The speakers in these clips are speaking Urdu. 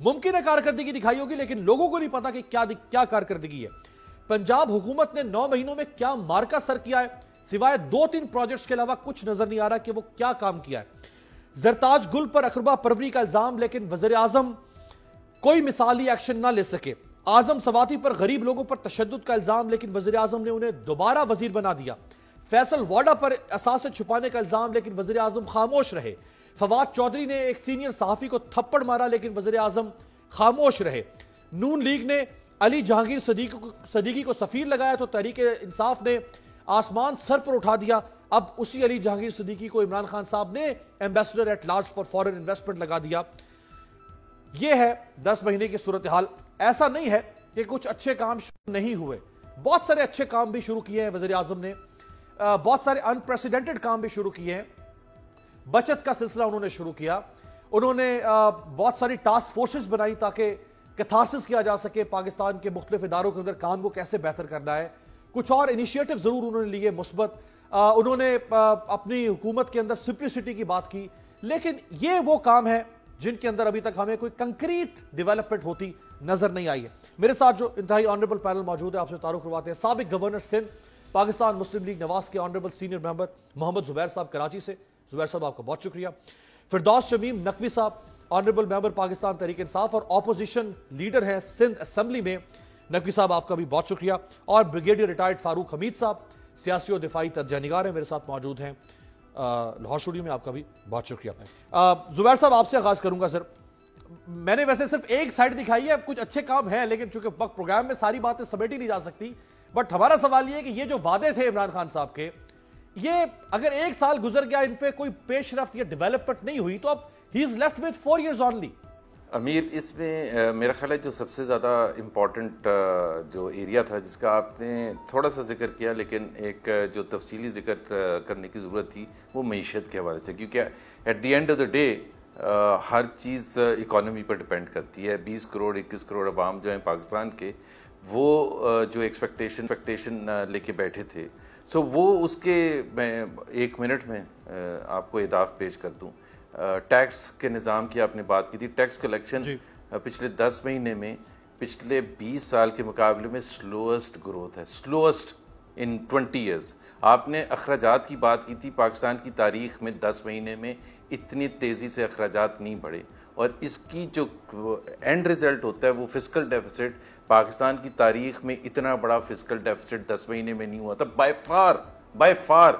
ممکن ہے کارکردگی دکھائی ہوگی لیکن لوگوں کو نہیں پتا کہ کیا کارکردگی ہے. پنجاب حکومت نے 9 مہینوں میں کیا مارکا سر کیا ہے, سوائے 2-3 پروجیکٹس کے علاوہ کچھ نظر نہیں آ رہا کہ وہ کیا کام کیا ہے. زرتاج گل پر اقربا پروری کا الزام, لیکن وزیر اعظم کوئی مثالی ایکشن نہ لے سکے. اعظم سواتی پر غریب لوگوں پر تشدد کا الزام, لیکن وزیر اعظم نے انہیں دوبارہ وزیر بنا دیا. فیصل واڈا پر اثاثے چھپانے کا الزام, لیکن وزیر اعظم خاموش رہے. فواد چودھری نے ایک سینئر صحافی کو تھپڑ مارا, لیکن وزیر اعظم خاموش رہے. نون لیگ نے علی جہانگیر صدیقی کو سفیر لگایا تو تحریک انصاف نے آسمان سر پر اٹھا دیا. اب اسی علی جہانگیر صدیقی کو عمران خان صاحب نے ambassador at large for foreign investment لگا دیا. یہ ہے 10 مہینے کی صورتحال. ایسا نہیں ہے کہ کچھ اچھے کام شروع نہیں ہوئے, بہت سارے اچھے کام بھی شروع کیے ہیں وزیر اعظم نے, بہت سارے انپریسیڈنٹڈ کام بھی شروع کیے ہیں. بچت کا سلسلہ انہوں نے شروع کیا, انہوں نے بہت ساری ٹاسک فورسز بنائی تاکہ کیتھارسس کیا جا سکے پاکستان کے مختلف اداروں کے اندر کام کو کیسے بہتر کرنا ہے. کچھ اور انیشیٹو ضرور انہوں نے لیے مثبت, انہوں نے اپنی حکومت کے اندر سمپلسٹی کی بات کی, لیکن یہ وہ کام ہے جن کے اندر ابھی تک ہمیں کوئی کنکریٹ ڈیولپمنٹ ہوتی نظر نہیں آئی ہے. میرے ساتھ جو انتہائی آنریبل پینل موجود ہے, آپ سے تعارف کرواتے ہیں. سابق گورنر سندھ پاکستان مسلم لیگ نواز کے آنریبل سینئر ممبر محمد زبیر صاحب کراچی سے. زبیر صاحب آپ کا بہت شکریہ. فردوس شمیم نقوی صاحب آنریبل ممبر پاکستان تحریک انصاف اور اپوزیشن لیڈر ہیں سندھ اسمبلی میں. نقوی صاحب آپ کا بھی بہت شکریہ. اور بریگیڈیئر ریٹائرڈ فاروق حمید صاحب سیاسی و دفاعی تجزیہ نگار ہیں, میرے ساتھ موجود ہیں لاہور اسٹوڈیو میں. آپ کا بھی بہت شکریہ. زبیر صاحب آپ سے آغاز کروں گا. سر میں نے ویسے صرف ایک سائڈ دکھائی ہے, کچھ اچھے کام ہیں لیکن چونکہ وقت پروگرام میں ساری باتیں سمیٹی نہیں جا سکتی, بٹ ہمارا سوال یہ ہے کہ یہ جو وعدے تھے عمران خان صاحب کے, یہ اگر 1 سال گزر گیا ان پہ کوئی پیش رفت یا ڈیولپمنٹ نہیں ہوئی تو اب ہی is left with 4 years only. Amir, اس میں میرا خیال ہے جو سب سے زیادہ امپورٹنٹ جو ایریا تھا جس کا آپ نے تھوڑا سا ذکر کیا لیکن ایک جو تفصیلی ذکر کرنے کی ضرورت تھی وہ معیشت کے حوالے سے, کیونکہ at the end of the day ہر چیز اکانومی پر ڈپینڈ کرتی ہے. 20 کروڑ 21 کروڑ عوام جو ہیں پاکستان کے, وہ جو ایکسپیکٹیشن لے کے بیٹھے تھے, سو وہ اس کے میں 1 منٹ میں آپ کو اہداف پیش کر دوں. ٹیکس کے نظام کی آپ نے بات کی تھی. ٹیکس کلیکشن پچھلے 10 مہینے میں پچھلے 20 سال کے مقابلے میں سلوسٹ گروتھ ہے, سلوسٹ ان 20 years. آپ نے اخراجات کی بات کی تھی, پاکستان کی تاریخ میں 10 مہینے میں اتنی تیزی سے اخراجات نہیں بڑھے, اور اس کی جو اینڈ ریزلٹ ہوتا ہے وہ فسکل ڈیفیسٹ. پاکستان کی تاریخ میں اتنا بڑا فسکل ڈیفیسٹ 10 مہینے میں نہیں ہوا تھا بائی فار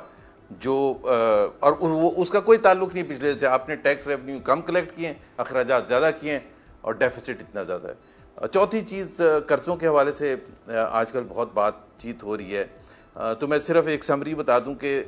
جو, اور وہ اس کا کوئی تعلق نہیں پچھلے سے. آپ نے ٹیکس ریونیو کم کلیکٹ کیے ہیں, اخراجات زیادہ کیے ہیں, اور ڈیفیسٹ اتنا زیادہ ہے. چوتھی چیز قرضوں کے حوالے سے آج کل بہت بات چیت ہو رہی ہے, تو میں صرف ایک سمری بتا دوں کہ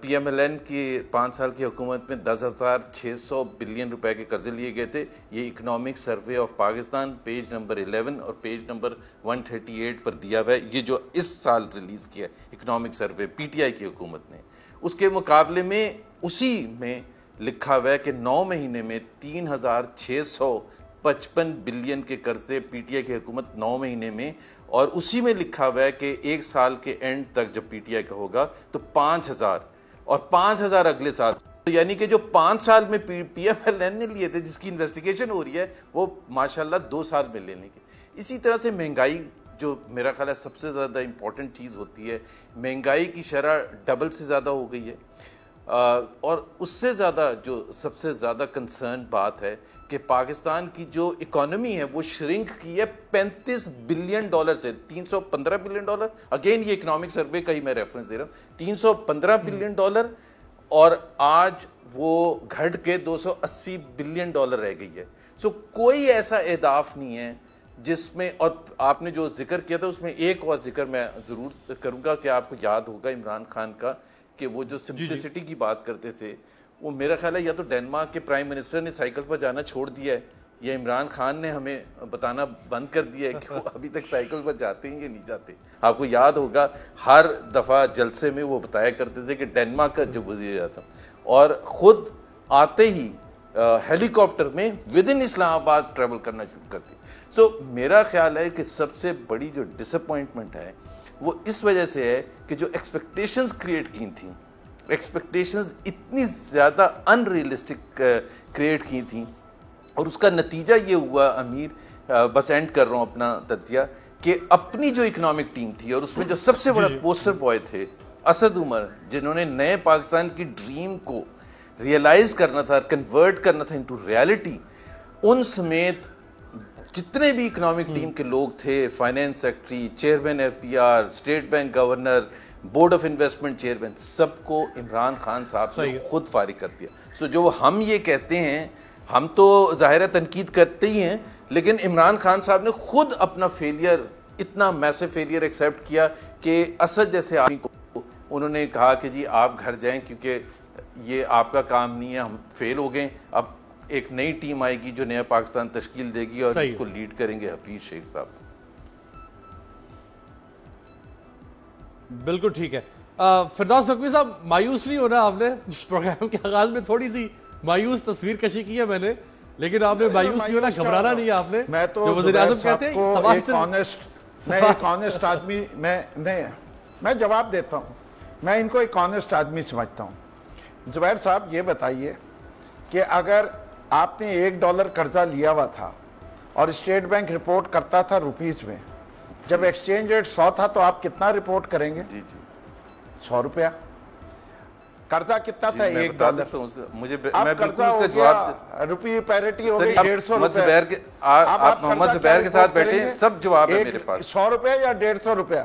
پی ایم ایل این کی 5 سال کی حکومت میں 10,600 بلین روپے کے قرضے لیے گئے تھے. یہ economic survey of Pakistan page number 11 اور پیج نمبر 138 پر دیا ہوا ہے. یہ جو اس سال ریلیز کیا economic survey P T I کی حکومت نے, اس کے مقابلے میں اسی میں لکھا ہوا ہے کہ 9 مہینے میں 3,655 بلین کے قرضے پی ٹی آئی کی حکومت 9 مہینے میں, اور اسی میں لکھا ہوا ہے کہ 1 سال کے اینڈ تک جب پی ٹی آئی کا ہوگا تو 5,000 اور 5,000 اگلے سال. یعنی کہ جو 5 سال میں پی ایم ایل این نے لیے تھے جس کی انویسٹیگیشن ہو رہی ہے وہ ماشاءاللہ 2 سال میں لینے کے. اسی طرح سے مہنگائی جو میرا خیال ہے سب سے زیادہ امپورٹنٹ چیز ہوتی ہے, مہنگائی کی شرح ڈبل سے زیادہ ہو گئی ہے, اور اس سے زیادہ جو سب سے زیادہ کنسرن بات ہے کہ پاکستان کی جو اکانومی ہے وہ شرنک کی ہے $35 بلین سے $315 بلین. اگین یہ اکنامک سروے کا ہی میں ریفرنس دے رہا ہوں, $315 بلین, اور آج وہ گھٹ کے $280 بلین رہ گئی ہے. سو کوئی ایسا اہداف نہیں ہے جس میں, اور آپ نے جو ذکر کیا تھا اس میں ایک اور ذکر میں ضرور کروں گا کہ آپ کو یاد ہوگا عمران خان کا کہ وہ جو سمپلسٹی کی بات کرتے تھے, وہ میرا خیال ہے یا تو ڈینمارک کے پرائم منسٹر نے سائیکل پر جانا چھوڑ دیا ہے یا عمران خان نے ہمیں بتانا بند کر دیا ہے کہ وہ ابھی تک سائیکل پر جاتے ہیں یا نہیں جاتے. آپ کو یاد ہوگا ہر دفعہ جلسے میں وہ بتایا کرتے تھے کہ ڈینمارک کا جو وزیر اعظم, اور خود آتے ہی ہیلی کاپٹر میں ود ان اسلام آباد ٹریول کرنا شروع کرتی. سو میرا خیال ہے کہ سب سے بڑی جو ڈس اپوائنٹمنٹ ہے وہ اس وجہ سے ہے کہ جو ایکسپیکٹیشنز کریٹ کی تھیں, ایکسپیکٹیشنز اتنی زیادہ ان ریئلسٹک کریٹ کی تھیں اور اس کا نتیجہ یہ ہوا امیر، بس اینڈ کر رہا ہوں اپنا تجزیہ، کہ اپنی جو اکنامک ٹیم تھی اور اس میں جو سب سے بڑا پوسٹر بوائے تھے اسد عمر، جنہوں نے نئے پاکستان کی ڈریم کو ریئلائز کرنا تھا، کنورٹ کرنا تھا انٹو ریالٹی، ان سمیت جتنے بھی اکنامک ٹیم کے لوگ تھے، finance secretary, chairman F B R, State Bank governor, board of investment chairman, سب کو عمران خان صاحب نے خود فارغ کر دیا. سو جو ہم یہ کہتے ہیں، ہم تو ظاہر تنقید کرتے ہی ہیں، لیکن عمران خان صاحب نے خود اپنا فیلئر، اتنا میسو فیلئر ایکسیپٹ کیا کہ اسد جیسے آدمی کو انہوں نے کہا کہ جی آپ گھر جائیں کیونکہ یہ آپ کا کام نہیں ہے، ہم فیل ہو گئے، اب ایک نئی ٹیم آئے گی جو نیا پاکستان تشکیل دے گی اور اس کو لیڈ کریں گے حفیظ شیخ صاحب. بالکل ٹھیک ہے. فردوس نقوی صاحب، مایوس نہیں ہونا آپ نے؟ پروگرام کے آغاز میں تھوڑی سی مایوس تصویر کشی کی ہے میں نے، لیکن آپ نے مایوس نہیں ہونا، گھبرانا نہیں ہے آپ نے. میں تو جو وزیر اعظم کہتے ہیں ایک آنیسٹ آدمی، میں جواب دیتا ہوں، میں ان کو ایک آنیسٹ آدمی سمجھتا ہوں. زبیر صاحب یہ بتائیے کہ اگر آپ نے $1 قرضہ لیا ہوا تھا اور اسٹیٹ بینک رپورٹ کرتا تھا روپیز میں، جب ایکسچینج ریٹ 100 تھا تو آپ کتنا رپورٹ کریں گے؟ جی جی 100 روپیہ. قرضہ کتنا تھا؟ $1. اب قرضہ ہو گیا، روپی پیریٹی ہو گئی 150 روپے. آپ محمد زبیر کے ساتھ بیٹھے ہیں، سب جواب ہے میرے پاس. 100 روپے یا 150 روپیہ؟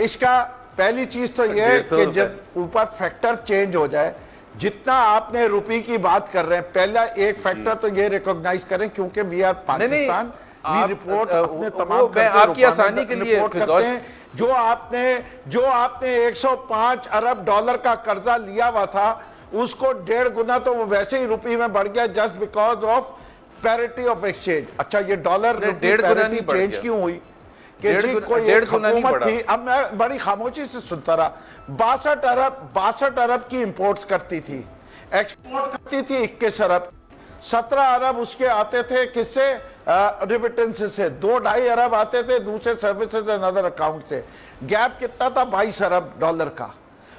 اس کا پہلی چیز تو یہ ہے کہ جب اوپر فیکٹر چینج ہو جائے، جتنا آپ نے روپی کی بات کر رہے ہیں، پہلا ایک فیکٹر تو یہ ریکوگنائز کریں کیونکہ we are Pakistan, we report اپنے تمام میں آپ کی آسانی کے لیے جو آپ نے $105 ارب کا قرضہ لیا ہوا تھا، اس کو 1.5 گنا تو وہ ویسے ہی روپی میں بڑھ گیا just because of parity of exchange. اچھا یہ ڈالر پیریٹی چینج کیوں ہوئی؟ کہ جی کوئی ایک حکومت تھی، اب میں بڑی خاموشی سے سنتا رہا، 62 ارب کی امپورٹس کرتی تھی، ایکسپورٹ کرتی تھی 21 ارب، 17 ارب اس کے آتے تھے کس سے؟ ریمیٹنس سے. 2.5 ارب آتے تھے دوسرے سروسز اینڈ ادر اکاؤنٹ سے. گیپ کتنا تھا؟ $22 ارب کا.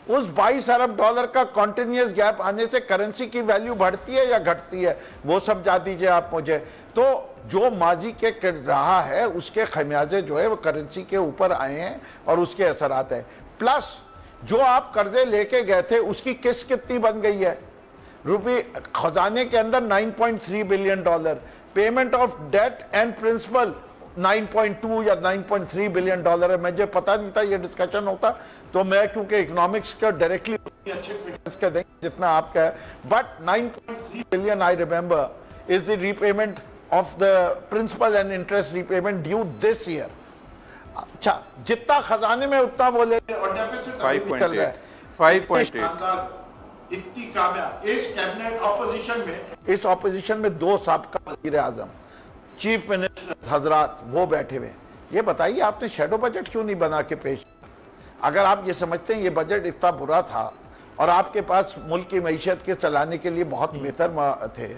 اس $22 ارب کا کنٹینیوس گیپ آنے سے کرنسی کی ویلیو بڑھتی ہے یا گھٹتی ہے؟ وہ سمجھا دیجئے آپ مجھے. تو جو ماضی کے رہا ہے اس کے خمیازے جو ہے وہ کرنسی کے اوپر آئے ہیں اور اس کے اثرات ہیں. پلس جو آپ قرضے لے کے گئے تھے اس کی قسط کتنی بن گئی ہے؟ روپی خزانے کے اندر $9.3 billion, payment of debt and principal 9.2 یا 9.3 بلین ہے. مجھے پتہ نہیں تھا یہ ڈسکشن ہوتا، تو میں کیونکہ اکنامکس کا ڈائریکٹلی اچھے فگرز کا دیں جتنا آپ کا ہے، but 9.3 billion I remember is the repayment of the principal and interest repayment due this year. اچھا جتنا خزانے میں اتنا وہ لے اور ڈیفیسٹ 5.8 اتنی کامیاب. اس کیبنٹ اپوزیشن میں 2 سابقہ وزیر اعظم، چیف منسٹر حضرات وہ بیٹھے ہوئے. یہ بتائیے آپ نے شیڈو بجٹ کیوں نہیں بنا کے پیش کیا؟ اگر آپ یہ سمجھتے ہیں یہ بجٹ اتنا برا تھا اور آپ کے پاس ملک کی معیشت کے چلانے کے لیے بہت بہتر تھے،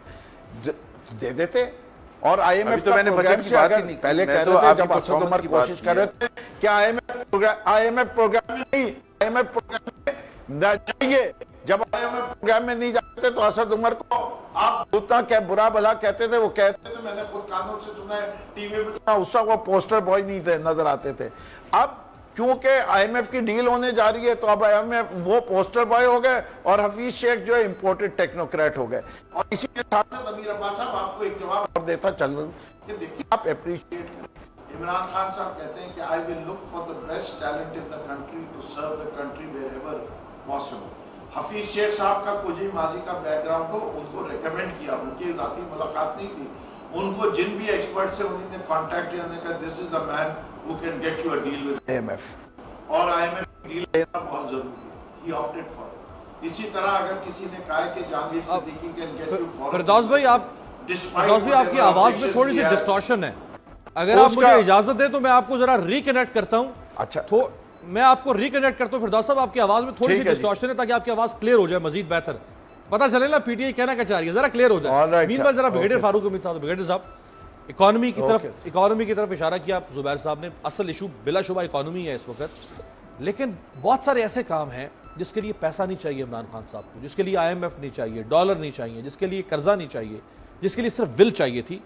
دے دیتے. اور آئی ایم ایف کا پروگرام سے اگر پہلے کہہ رہے تھے جب اسد عمر کوشش کر رہے تھے کہ آئی ایم ایف پروگرام میں نہیں، آئی ایم ایف پروگرام میں جائیے. جب آئی ایم ایف پروگرام میں نہیں جاتے تو اسد عمر کو آپ اتنا کہ برا بھلا کہتے تھے. وہ کہتے تھے، میں نے خود کانوں سے سنا ہے، ٹی وی پہ اس وقت وہ پوسٹر بوائے نہیں تھے، نظر آتے تھے. اب کیونکہ آئی ایم ایف کی ڈیل ہونے جا رہی ہے تو اب آئی ایم ایف وہ پوسٹر بوائے ہو گئے اور حفیظ شیخ جو ہے امپورٹڈ ٹیکنوکریٹ ہو گئے. اور اسی کے ساتھ امیر عباس صاحب آپ کو ایک جواب دیتا چل کہ دیکھیے آپ اپریشیٹ کریں. عمران خان صاحب کہتے ہیں کہ I will look for the best talent in the country to serve the country wherever possible. Hafeez شیخ صاحب کا کچھ ہی ماضی کا بیک گراؤنڈ ہو، ان کو ریکمینڈ کیا، ان کی ذاتی ملاقات نہیں تھی، ان کو جن بھی ایکسپرٹ سے انہوں نے کانٹیکٹ کیا، انہوں نے کہا this is the man who can get you a deal with IMF. اور IMF کی ڈیل لینا بہت ضروری ہے. He opted for it. اسی طرح اگر کسی نے کہا کہ Jahangir Siddiqui can get you for Firdous بھائی آپ کی آواز میں تھوڑی سی ڈسٹورشن ہے، اگر آپ مجھے اجازت دیں تو میں آپ کو ذرا ریکنیکٹ کرتا ہوں. اچھا میں آپ کو ریکنیکٹ کرتا ہوں. فردوس صاحب آپ کی آواز میں تھوڑی سی ڈسٹورشن ہے تاکہ آپ کی آواز کلیئر ہو جائے مزید بہتر، پتہ چلے نا پی ٹی آئی کہنا کیا چاہ رہی ہے، ذرا کلیئر ہو جائے. مینوائل ذرا بریگیڈیئر فاروق امید صاحب، بریگیڈیئر صاحب اکانومی کی طرف اشارہ کیا زبیر صاحب نے. اصل ایشو بلا شبہ اکانومی ہے اس وقت، لیکن بہت سارے ایسے کام ہیں جس کے لیے پیسہ نہیں چاہیے عمران خان صاحب کو, جس کے لیے IMF نہیں چاہیے, ڈالر نہیں چاہیے, جس کے لیے قرضہ نہیں چاہیے, جس کے لیے صرف ول چاہیے تھی,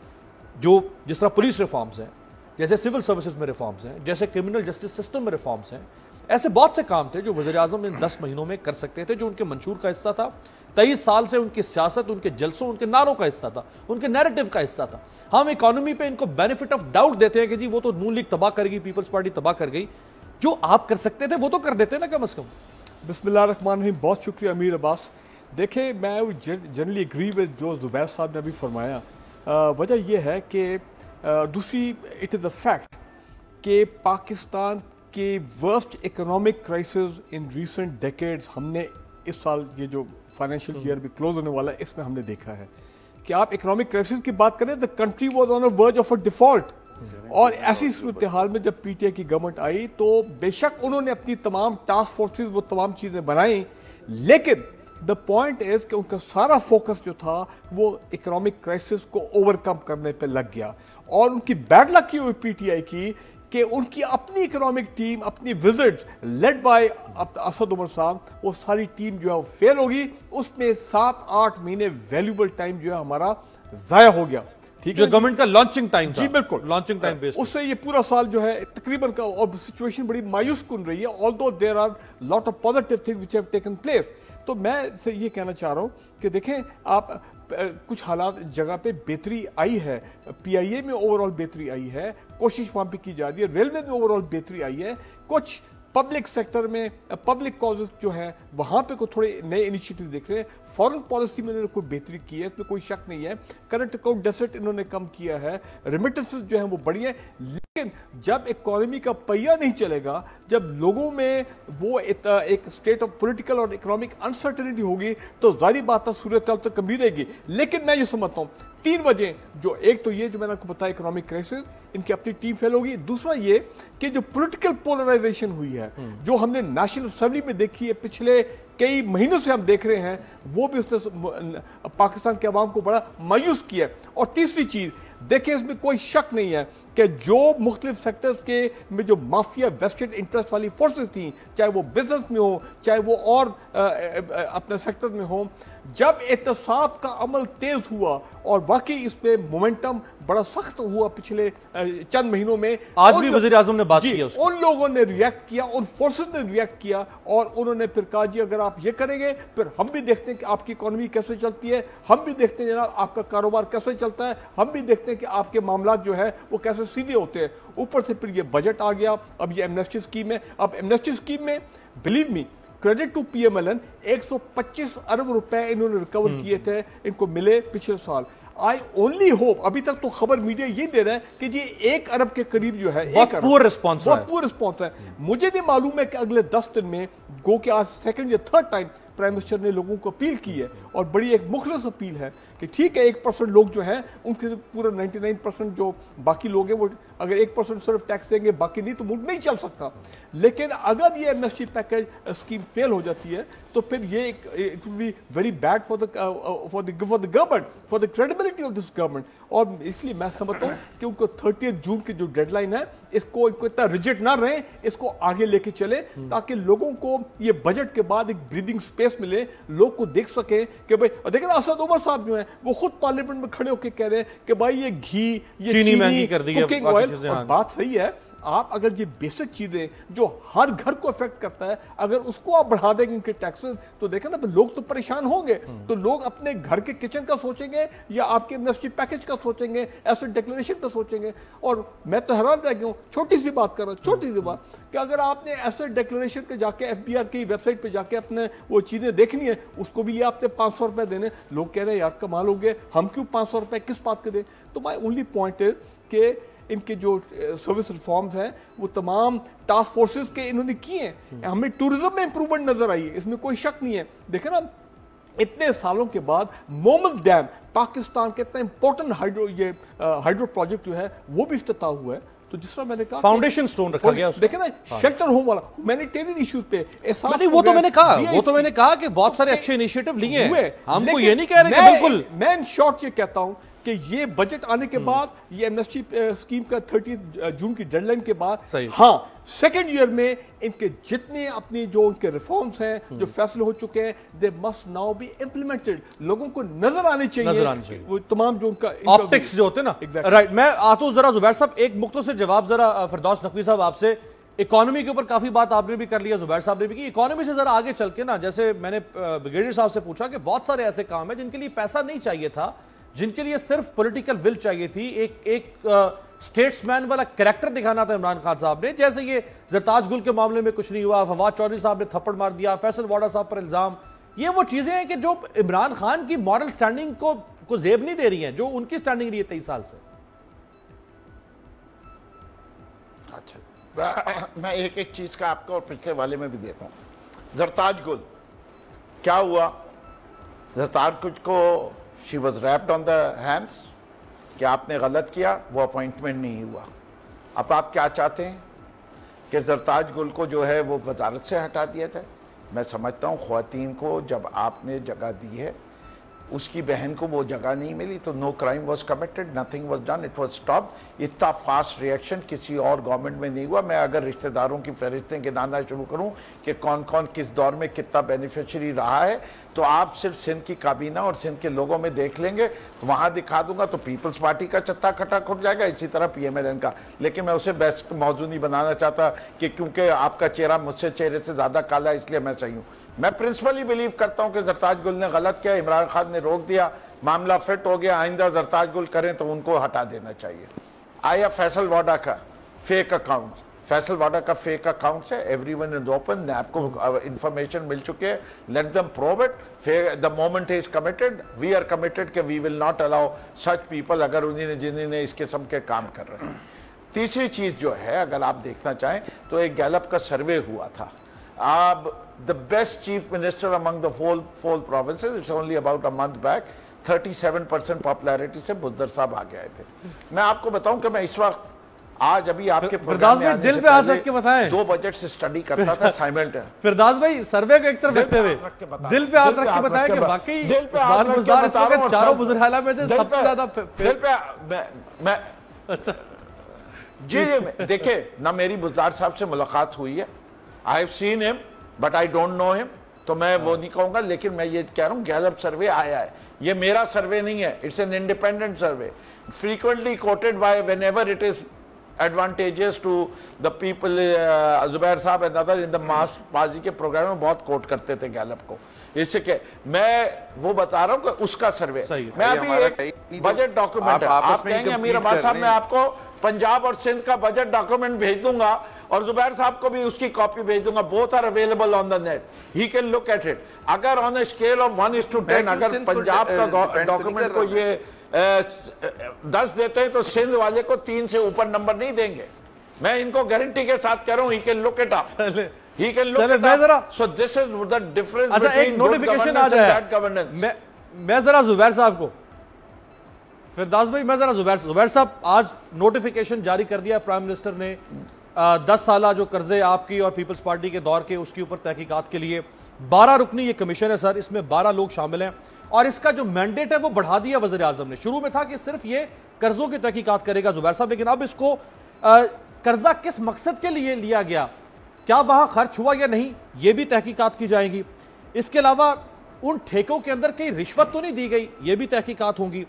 جس طرح پولیس ریفارمز ہیں, جیسے سول سروسز میں ریفارمز ہیں, جیسے کرمنل جسٹس سسٹم میں ریفارمز ہیں, ایسے بہت سے کام تھے جو وزیر اعظم ان 10 مہینوں میں کر سکتے تھے, جو ان کے منشور کا حصہ تھا. 23 سال سے ان کی سیاست, ان کے جلسوں, ان کے نعروں کا حصہ تھا, ان کے نیریٹو کا حصہ تھا. ہم اکانومی پہ ان کو بینیفٹ آف ڈاؤٹ دیتے ہیں کہ جی وہ تو نون لیگ تباہ کر گئی, پیپلز پارٹی تباہ کر گئی. جو آپ کر سکتے تھے وہ تو کر دیتے نا کم از کم. بسم اللہ الرحمن الرحیم. بہت شکریہ امیر عباس. دیکھیں میں جنرلی ایگری ود جو زبیر صاحب نے ابھی فرمایا. وجہ یہ ہے کہ دوسری اٹ از اے فیکٹ کہ پاکستان کے worst economic crisis in recent decades ہم نے اس سال, یہ جو فائنینشیل ایئر بھی کلوز ہونے والا ہے, اس میں ہم نے دیکھا ہے کہ آپ اکنامک کرائسس کی بات کریں, the country was on a verge of a default. اور ایسی صورتحال میں جب پی ٹی آئی کی گورنمنٹ آئی تو بے شک انہوں نے اپنی تمام ٹاسک فورسز وہ تمام چیزیں بنائیں, لیکن دا پوائنٹ از کہ ان کا سارا فوکس جو تھا وہ اکنامک کرائسس کو اوور کم کرنے پہ لگ گیا. اور ان کی بیڈ لک ہوئی پی ٹی آئی کی کہ ان کی اپنی اکنامک ٹیم, اپنی visits led by Asad Umar صاحب, وہ ساری ٹیم جو ہے وہ فیل ہوگی. اس میں 7-8 مہینے ویلیوبل ٹائم جو ہے ہمارا ضائع ہو گیا. ٹھیک ہے, گورنمنٹ کا لانچنگ ٹائم تھا. جی بالکل, لانچنگ ٹائم بیس اس سے یہ پورا سال جو ہے تقریباً کا, اور سچویشن بڑی مایوس کن رہی ہے, although there are lot of positive things which have taken place. تو میں سے یہ کہنا چاہ رہا ہوں کہ دیکھیں آپ, کچھ حالات جگہ پہ بہتری آئی ہے, پی آئی اے میں اوور آل بہتری آئی ہے, کوشش وہاں پہ کی جا رہی ہے, ریلوے میں اوور آل بہتری آئی ہے, کچھ پبلک سیکٹر میں پبلک کازز جو ہے وہاں پہ کوئی تھوڑے نئے انیشیٹو دیکھ رہے ہیں. فارن پالیسی میں انہوں نے کوئی بہتری کی ہے, اس میں کوئی شک نہیں ہے. کرنٹ اکاؤنٹ ڈیفیسٹ انہوں نے کم کیا ہے, ریمیٹنسز جو ہیں وہ بڑھی ہیں. لیکن جب اکانومی کا پہیہ نہیں چلے گا, جب لوگوں میں وہ ایک اسٹیٹ آف پولیٹیکل اور اکنامک انسرٹنٹی ہوگی, تو ظاہری بات ہے صورتحال تو کم ہی رہے گی. لیکن میں یہ سمجھتا ہوں 3 وجہ, جو ایک تو یہ جو میں نے آپ کو بتایا اکنامک کرائسس, ان کی اپنی ٹیم فیل ہوگی. دوسرا یہ کہ جو پولیٹیکل پولرائزیشن ہوئی ہے, جو ہم نے نیشنل اسمبلی میں دیکھی ہے پچھلے کئی مہینوں سے ہم دیکھ رہے ہیں, وہ بھی اس نے پاکستان کے عوام کو بڑا مایوس کیا. اور تیسری چیز دیکھیں, اس میں کوئی شک نہیں ہے کہ جو مختلف سیکٹرز کے میں جو مافیا ویسٹڈ انٹرسٹ والی فورسز تھیں, چاہے وہ بزنس میں ہو, چاہے وہ اور اپنے سیکٹر میں ہوں, جب احتساب کا عمل تیز ہوا اور واقعی اس پہ مومنٹم بڑا سخت ہوا پچھلے چند مہینوں میں, آج بھی وزیر اعظم نے بات کی, ان لوگوں نے ریئیکٹ کیا, ان فورسز نے ریئیکٹ کیا, اور انہوں نے پھر کہا جی اگر آپ یہ کریں گے پھر ہم بھی دیکھتے ہیں کہ آپ کی اکانومی کیسے چلتی ہے, ہم بھی دیکھتے ہیں جناب آپ کا کاروبار کیسے چلتا ہے, ہم بھی دیکھتے ہیں کہ آپ کے معاملات جو ہے وہ کیسے سیدھے ہوتے ہیں. اوپر سے پھر یہ بجٹ آ گیا, اب یہ ایمنسٹی اسکیم ہے. اب ایمنسٹی اسکیم میں believe me, credit to P M L N, 125 ارب روپے انہوں نے ریکور کیے تھے, ان کو ملے پچھلے سال. آئی اونلی ہوپ, ابھی تک تو خبر میڈیا یہ دے رہا ہے کہ جی 1 ارب کے قریب جو ہے, بہت پور رسپانس ہے. مجھے نہیں معلوم ہے کہ اگلے 10 دن میں, گو کہ آج 2nd یا 3rd ٹائم پرائم منسٹر نے لوگوں کو اپیل کی ہے, اور بڑی ایک مخلص اپیل ہے کہ ٹھیک ہے 1% لوگ جو ہیں ان کے پورا 99% جو باقی لوگ ہیں وہ اگر 1% صرف ٹیکس دیں گے باقی نہیں تو ملک نہیں چل سکتا. لیکن اگر یہ ایمنسٹی پیکج اسکیم فیل ہو جاتی ہے تو پھر یہ it will be very bad for the government, for the credibility of this government. اور اس لیے میں سمجھتا ہوں کہ ان کو 30 جون کی جو ڈیڈ لائن ہے اس کو اتنا ریجٹ نہ رہیں, اس کو آگے لے کے چلے تاکہ لوگوں کو یہ بجٹ کے بعد ایک بریدنگ اسپیس ملے, لوگ کو دیکھ سکیں کہ بھائی دیکھیں اسد عمر صاحب جو ہیں وہ خود پارلیمنٹ میں کھڑے ہو کے کہہ رہے ہیں کہ بھائی یہ گھی, یہ چینی مہنگی کر دی ہے, کوکنگ آئل. اور بات صحیح ہے, آپ اگر یہ بیسک چیزیں جو ہر گھر کو افیکٹ کرتا ہے اگر اس کو آپ بڑھا دیں گے ان کے ٹیکسز, تو دیکھیں نا لوگ تو پریشان ہوں گے. تو لوگ اپنے گھر کے کچن کا سوچیں گے یا آپ کے ایمنسٹی پیکج کا سوچیں گے, ایسٹ ڈیکلریشن کا سوچیں گے. اور میں تو حیران رہ گیا ہوں, چھوٹی سی بات کر رہا ہوں, چھوٹی سی بات, کہ اگر آپ نے ایسٹ ڈیکلریشن کے جا کے ایف بی آر کی ویب سائٹ پہ جا کے اپنے وہ چیزیں دیکھنی ہے, اس کو بھی آپ نے 500 روپے دینے. لوگ کہہ رہے ہیں یار کمال ہو گئے, ہم کیوں 500 روپے کس بات کے دیں. تو مائی اونلی پوائنٹ از کہ ان کے جو سروس ریفارمز ہیں وہ تمام ٹاسک فورسز کے انہوں نے کیے ہیں. ہمیں ٹورزم میں امپرومنٹ نظر آئی ہے, اس میں کوئی شک نہیں ہے. دیکھیں نا اتنے سالوں کے بعد مومد ڈیم, پاکستان کے اتنا امپورٹنٹ ہائیڈرو پروجیکٹ جو ہے وہ بھی افتتاح ہوا ہے. تو جس طرح میں نے کہا فاؤنڈیشن سٹون رکھا گیا, دیکھیں نا شیلٹر ہوم والا, ہیومینیٹیرین ایشوز پہ وہ تو میں نے کہا کہ بہت سارے اچھے انیشیٹو لیے ہیں, ہم کو یہ نہیں کہہ رہے کہ بالکل. میں ان شارٹ یہ کہتا ہوں کہ یہ بجٹ آنے کے بعد یہ ایمنسٹی اسکیم کا 30 جون کی ڈیڈ لائن کے بعد ہاں سیکنڈ ایئر میں ان کے جتنے اپنی جو ان کے ریفارمز ہیں جو فیصلے ہو چکے ہیں they must now be implemented. لوگوں کو نظر آنے چاہیے وہ تمام جو ان کا آپٹکس جو ہوتے ہیں نا. رائٹ, میں آتا ہوں ذرا زبیر صاحب ایک مختصر جواب ذرا فردوس نقوی صاحب آپ سے. اکانومی کے اوپر کافی بات آپ نے بھی کر لیا, زبیر صاحب نے بھی کی. اکانومی سے ذرا آگے چل کے نا, جیسے میں نے بریگیڈیئر صاحب سے پوچھا کہ بہت سارے ایسے کام ہیں جن کے لیے پیسہ نہیں چاہیے تھا, جن کے لیے صرف پولیٹیکل ول چاہیے تھی, ایک سٹیٹس مین والا کریکٹر دکھانا تھا عمران خان صاحب نے. جیسے یہ زرتاج گل کے معاملے میں کچھ نہیں ہوا, فواد چودھری صاحب نے تھپڑ مار دیا, فیصل واڈا صاحب پر الزام. یہ وہ چیزیں ہیں کہ جو عمران خان کی مورل سٹینڈنگ کو زیب نہیں دے رہی ہیں, جو ان کی سٹینڈنگ رہی ہے 23 سال سے. اچھا, میں ایک چیز کا آپ کو اور پچھلے والے میں بھی دیتا ہوں. زرتاج گل کیا ہوا؟ زرتاج گل کو she was wrapped on the hands کہ آپ نے غلط کیا, وہ اپوائنٹمنٹ نہیں ہوا. اب آپ کیا چاہتے ہیں کہ زرتاج گل کو جو ہے وہ وزارت سے ہٹا دیا جائے؟ میں سمجھتا ہوں خواتین کو جب آپ نے جگہ دی ہے, اس کی بہن کو وہ جگہ نہیں ملی تو no crime was committed, nothing was done, it was stop. اتنا فاسٹ ریئیکشن کسی اور گورنمنٹ میں نہیں ہوا. میں اگر رشتہ داروں کی فہرستیں گنانا شروع کروں کہ کون کون کس دور میں کتنا بینیفیشری رہا ہے, تو آپ صرف سندھ کی کابینہ اور سندھ کے لوگوں میں دیکھ لیں گے, تو وہاں دکھا دوں گا تو پیپلز پارٹی کا چتہ کھٹا کھٹ جائے گا, اسی طرح پی ایم ایل این کا. لیکن میں اسے بیسٹ موضوع نہیں بنانا چاہتا کہ کیونکہ آپ کا چہرہ مجھ سے چہرے سے زیادہ کالا اس لیے میں صحیح ہوں. میں پرنسپلی بلیو کرتا ہوں کہ زرتاج گل نے غلط کیا, عمران خان نے روک دیا, معاملہ فٹ ہو گیا. آئندہ زرتاج گل کریں تو ان کو ہٹا دینا چاہیے. آیا فیصل واڈا کا فیک اکاؤنٹ, فیصل واڈا کا فیک اکاؤنٹس ہے, every one is open, NAB کو انفارمیشن مل چکے ہے, let them prove it. The moment is committed, we are committed کہ we will not allow such people اگر جنہوں نے اس قسم کے کام کر رہے ہیں. تیسری چیز جو ہے اگر آپ دیکھنا چاہیں تو ایک گیلپ کا سروے ہوا تھا. اب the best chief minister among the four provinces, it's only about a month back, 37% popularity سے بزدر صاحب آگے آئے تھے. میں آپ کو بتاؤں کہ میں اس وقت آج ابھی آپ کے پروگرام میں آنے سے پہلے 2 بجٹ سے سٹڈی کرتا تھا سائملٹن. فردوس بھائی سروے کو ایک طرف رکھتے ہوئے دل پہ ہاتھ رکھ کے بتایا کہ واقعی بزدار اس وقت چاروں بزرحالہ میں سے سب سے زیادہ دل پہ میں جی دیکھیں نہ میری بزدار صاحب سے ملاقات ہوئی ہے, I have seen him but I don't know him, تو میں وہ نہیں کہوں گا. لیکن میں یہ کہہ رہا ہوں گیلپ سروے آیا ہے, یہ میرا سروے نہیں ہے, it's an independent survey frequently quoted by whenever it is advantageous to the people. زبیر صاحب and other in the mass بازی کے پروگرام میں بہت کوٹ کرتے تھے گیلپ کو. اس سے کہ میں وہ بتا رہا ہوں کہ اس کا سروے. میں ابھی ایک بجٹ ڈاکومنٹ, آپ کہیں گے امیر عباس صاحب میں آپ کو پنجاب اور سندھ کا بجٹ ڈاکومنٹ بھیج دوں گا اور زبیر صاحب کو بھی اس کی کاپی بھیج دوں گا. both are available on the net, he can look at it. اگر on a scale of 1:10 اگر پنجاب کا ڈاکومنٹ کو یہ 10 دیتے ہیں تو سندھ والے کو 3 سے اوپر نمبر نہیں دیں گے. میں ان کو گارنٹی کے ساتھ کہہ رہا ہوں, he can look it up. He can look it up. So this is the difference between good governance and bad governance. میں ذرا زبیر صاحب کو, فردوس بھائی میں ذرا زبیر صاحب, آج نوٹیفیکیشن جاری کر دیا پرائم منسٹر نے 10 سالہ جو قرضے آپ کی اور پیپلز پارٹی کے دور کے اس کے اوپر تحقیقات کے لیے 12 رکنی یہ کمیشن ہے سر, اس میں 12 لوگ شامل ہیں اور اس کا جو مینڈیٹ ہے وہ بڑھا دیا وزیر اعظم نے. شروع میں تھا کہ صرف یہ قرضوں کی تحقیقات کرے گا زبیر صاحب, لیکن اب اس کو قرضہ کس مقصد کے لیے لیا گیا, کیا وہاں خرچ ہوا یا نہیں, یہ بھی تحقیقات کی جائیں گی. اس کے علاوہ ان ٹھیکوں کے اندر کہیں رشوت تو نہیں دی گئی, یہ بھی تحقیقات ہوں گی.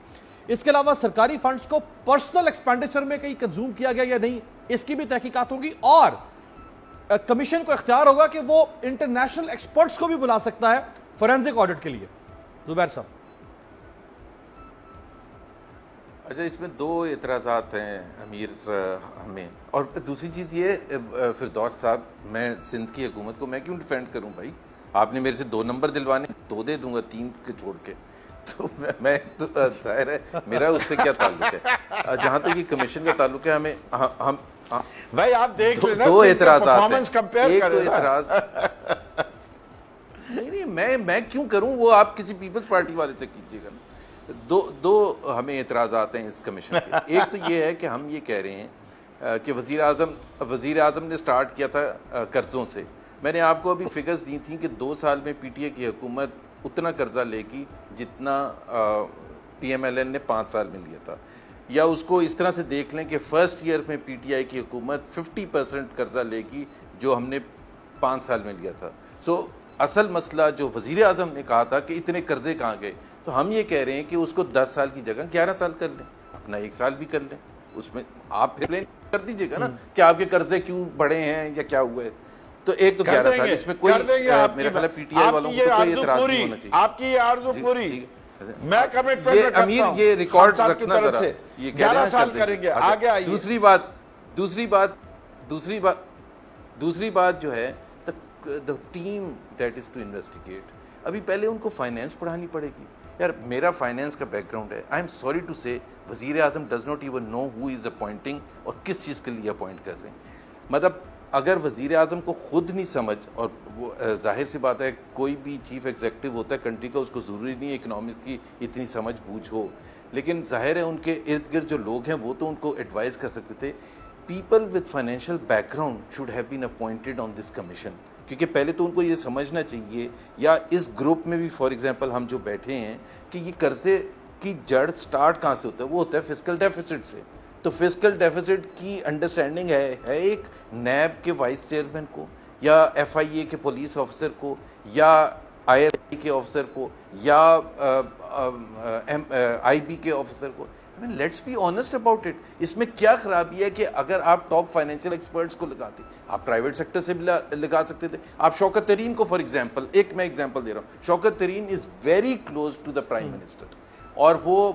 اس کے علاوہ سرکاری فنڈز کو پرسنل ایکسپینڈیچر میں کہیں کنزیوم کیا گیا یا نہیں, اس کی بھی تحقیقات ہوگی. اور کمیشن کو اختیار ہوگا کہ وہ انٹرنیشنل ایکسپرٹس کو بھی بلا سکتا ہے فورینزک آڈٹ کے لیے. زبیر صاحب اچھا, اس میں 2 اعتراضات ہیں امیر ہمیں. اور دوسری چیز یہ فردوس صاحب, میں سندھ کی حکومت کو میں کیوں ڈیفینڈ کروں بھائی, آپ نے میرے سے 2 نمبر دلوانے, 2 دے دوں گا 3 کے چھوڑ کے, تو میں تو ظاہر ہے میرا اس سے کیا تعلق ہے. جہاں تک یہ کمیشن کا تعلق ہے, ہمیں ہم بھائی آپ دیکھ لینا 2 اعتراضات ہیں. ایک تو اعتراض نہیں میں کیوں کروں, وہ آپ کسی پیپلز پارٹی والے سے کیجیے گا. 2 ہمیں اعتراضات ہیں اس کمیشن کے. ایک تو یہ ہے کہ ہم یہ کہہ رہے ہیں کہ وزیر اعظم نے سٹارٹ کیا تھا قرضوں سے. میں نے آپ کو ابھی فگرز دی تھیں کہ 2 سال میں پی ٹی اے کی حکومت اتنا قرضہ لے گی جتنا پی ایم ایل این نے 5 سال میں لیا تھا، یا اس کو اس طرح سے دیکھ لیں کہ فرسٹ ایئر میں پی ٹی آئی کی حکومت 50% قرضہ لے گی جو ہم نے 5 سال میں لیا تھا. سو اصل مسئلہ جو وزیر اعظم نے کہا تھا کہ اتنے قرضے کہاں گئے، تو ہم یہ کہہ رہے ہیں کہ اس کو 10 سال کی جگہ 11 سال کر لیں، اپنا 1 سال بھی کر لیں. اس میں آپ پھر کر دیجئے گا نا کہ آپ کے قرضے کیوں بڑھے ہیں یا کیا ہوئے. تو ایک تو 11 سال، اس میں کوئی میرا خیال ہے پی ٹی آئی والوں کو کوئی اعتراض نہیں ہونا چاہیے. آپ کی یہ آرزو پوری میں کمٹمنٹ یہ امیر یہ ریکارڈ رکھنا ذرا، یہ 11 سال کریں گے. آگے آئیے. دوسری بات جو ہے the team that is to investigate. ابھی پہلے ان کو فائنینس پڑھانی پڑے گی. یار میرا فائنینس کا بیک گراؤنڈ ہے. آئی ایم سوری ٹو سے وزیر اعظم does not even know who is appointing اور کس چیز کے لیے اپوائنٹ کر رہے ہیں. مطلب اگر وزیر اعظم کو خود نہیں سمجھ، اور وہ ظاہر سی بات ہے کوئی بھی چیف ایگزیکٹو ہوتا ہے کنٹری کا، اس کو ضروری نہیں ہے اکنامکس کی اتنی سمجھ بوجھ ہو، لیکن ظاہر ہے ان کے ارد گرد جو لوگ ہیں وہ تو ان کو ایڈوائز کر سکتے تھے. People with financial back ground should have been appointed on this commission. کیونکہ پہلے تو ان کو یہ سمجھنا چاہیے، یا اس گروپ میں بھی فار ایگزامپل ہم جو بیٹھے ہیں، کہ یہ قرضے کی جڑ سٹارٹ کہاں سے ہوتا ہے، وہ ہوتا ہے فسکل ڈیفیسٹ سے. تو فسکل ڈیفیسٹ کی انڈرسٹینڈنگ ہے ایک نیب کے وائس چیئرمین کو، یا ایف آئی اے کے پولیس آفیسر کو، یا آئی ایس آئی کے آفیسر کو، یا آئی بی کے آفیسر کو. Let's be honest about it. اس میں کیا خرابی ہے کہ اگر آپ ٹاپ فائنینشیل ایکسپرٹس کو لگاتے، آپ پرائیویٹ سیکٹر سے بھی لگا سکتے تھے. آپ شوکت ترین کو فار ایگزامپل، ایک میں ایگزامپل دے رہا ہوں، Shaukat Tarin is very close to the prime minister, اور وہ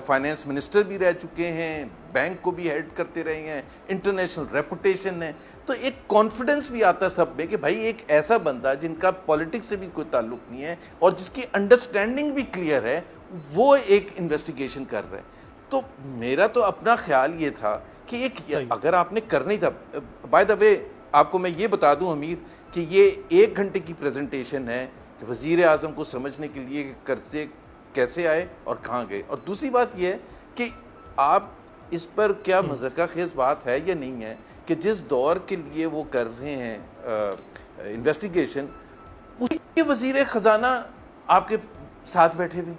فائنینس منسٹر بھی رہ چکے ہیں، بینک کو بھی ہیڈ کرتے رہے ہیں، انٹرنیشنل ریپوٹیشن ہے. تو ایک کانفیڈنس بھی آتا ہے سب میں کہ بھائی ایک ایسا بندہ جن کا پالیٹکس سے بھی کوئی تعلق نہیں ہے اور جس کی انڈرسٹینڈنگ بھی کلیئر ہے، وہ ایک انویسٹیگیشن کر رہا ہے. تو میرا تو اپنا خیال یہ تھا کہ ایک اگر آپ نے کرنا ہی تھا. بائی دا وے آپ کو میں یہ بتا دوں امیر کہ یہ 1 گھنٹے کی پریزنٹیشن ہے کہ وزیر اعظم کو سمجھنے کے لیے کہ قرضے کیسے آئے اور کہاں گئے. اور دوسری بات یہ ہے کہ آپ اس پر کیا مذاکرہ خیز بات ہے یا نہیں ہے کہ جس دور کے لیے وہ کر رہے ہیں انویسٹیگیشن، اس کے وزیر خزانہ آپ کے ساتھ بیٹھے ہوئے.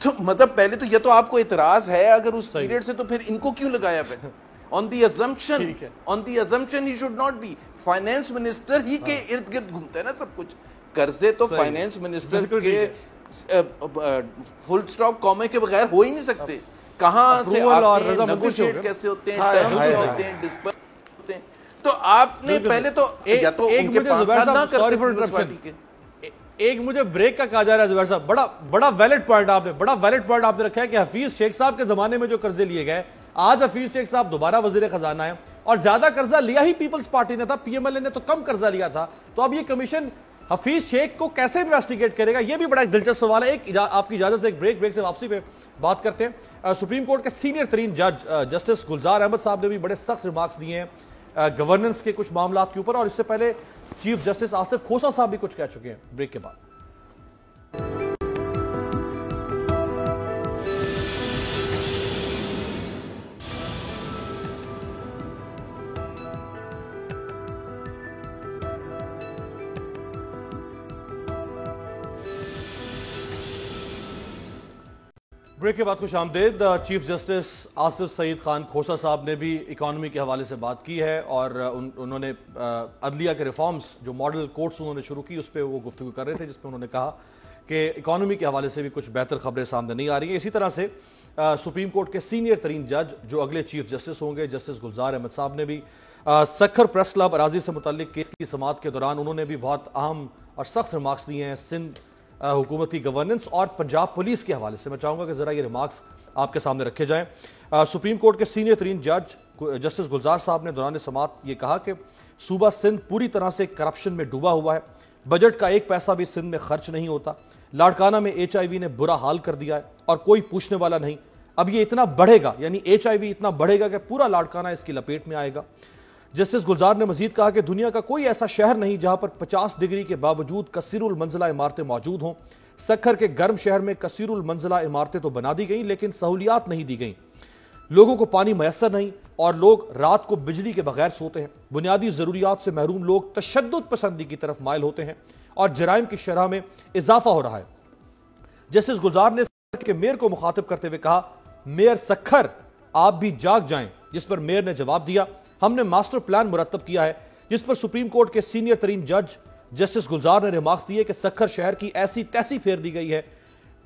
تو مطلب پہلے تو یہ تو آپ کو اعتراض ہے اگر اس پیریڈ سے، تو پھر ان کو کیوں لگایا پہ؟ on the assumption he should not be. Finance minister ہی کے ارد گرد گھومتا ہے نا سب کچھ. قرضے تو فائنینس منسٹر کے فل سٹاپ کامے کے بغیر ہو ہی نہیں سکتے. کہاں سے آتے ہیں، نیگوشیٹ کیسے ہوتے ہیں، ٹرمز کیا ہوتے ہیں، ڈسبرس ہوتے ہیں. تو آپ نے پہلے تو یا تو ان کے 5 سال نہ کرتے پارٹی کے. ایک مجھے بریک کا کہا جا رہا ہے زبیر صاحب، بڑا ویلڈ پوائنٹ آپ نے رکھا ہے کہ حفیظ شیخ صاحب کے زمانے میں جو قرضے لیے گئے، آج حفیظ شیخ صاحب دوبارہ وزیر خزانہ ہیں، اور زیادہ قرضہ لیا ہی پیپلز پارٹی نے تھا، پی ایم ایل اے نے تو کم قرضہ لیا تھا. تو اب یہ کمیشن حفیظ شیخ کو کیسے انویسٹیگیٹ کرے گا، یہ بھی بڑا ایک دلچسپ سوال ہے. ایک آپ کی اجازت سے ایک بریک سے واپسی پہ بات کرتے ہیں. سپریم کورٹ کے سینئر ترین جج جسٹس گلزار احمد صاحب نے بھی بڑے سخت ریمارکس دیے ہیں گورننس کے کچھ معاملات کے اوپر، اور اس سے پہلے چیف جسٹس آصف کھوسا صاحب بھی کچھ کہہ چکے ہیں. بریک کے بعد بریک کے بعد خوش آمدید. چیف جسٹس آصف سعید خان کھوسا صاحب نے بھی اکانومی کے حوالے سے بات کی ہے، اور انہوں نے عدلیہ کے ریفارمز جو ماڈل کورٹس انہوں نے شروع کی اس پہ وہ گفتگو کر رہے تھے، جس پہ انہوں نے کہا کہ اکانومی کے حوالے سے بھی کچھ بہتر خبریں سامنے نہیں آ رہی ہیں. اسی طرح سے سپریم کورٹ کے سینئر ترین جج جو اگلے چیف جسٹس ہوں گے، جسٹس گلزار احمد صاحب نے بھی سکھر پریس کلب اراضی سے متعلق کیس کی سماعت کے دوران انہوں نے بھی بہت اہم اور سخت ریمارکس دیے ہیں سندھ حکومتی گورننس اور پنجاب پولیس کے حوالے سے. میں چاہوں گا کہ ذرا یہ ریمارکس آپ کے سامنے رکھے جائیں. سپریم کورٹ کے سینئر ترین جج جسٹس گلزار صاحب نے دوران سماعت یہ کہا کہ صوبہ سندھ پوری طرح سے کرپشن میں ڈوبا ہوا ہے، بجٹ کا 1 پیسہ بھی سندھ میں خرچ نہیں ہوتا، لاڑکانہ میں HIV نے برا حال کر دیا ہے اور کوئی پوچھنے والا نہیں. اب یہ اتنا بڑھے گا، یعنی HIV اتنا بڑھے گا کہ پورا لاڑکانہ اس کی لپیٹ میں آئے گا. جسٹس گلزار نے مزید کہا کہ دنیا کا کوئی ایسا شہر نہیں جہاں پر 50 ڈگری کے باوجود کثیر المنزلہ عمارتیں موجود ہوں. سکھر کے گرم شہر میں کثیر المنزلہ عمارتیں تو بنا دی گئیں لیکن سہولیات نہیں دی گئیں، لوگوں کو پانی میسر نہیں اور لوگ رات کو بجلی کے بغیر سوتے ہیں. بنیادی ضروریات سے محروم لوگ تشدد پسندی کی طرف مائل ہوتے ہیں اور جرائم کی شرح میں اضافہ ہو رہا ہے. جسٹس گلزار نے کے میئر کو مخاطب کرتے ہوئے کہا, میئر سکھر آپ بھی جاگ جائیں, جس پر میئر نے جواب دیا, ہم نے ماسٹر پلان مرتب کیا ہے, جس پر سپریم کورٹ کے سینئر ترین جج جسٹس گلزار نے ریمارکس دیے کہ سکھر شہر کی ایسی تیسی پھیر دی گئی ہے.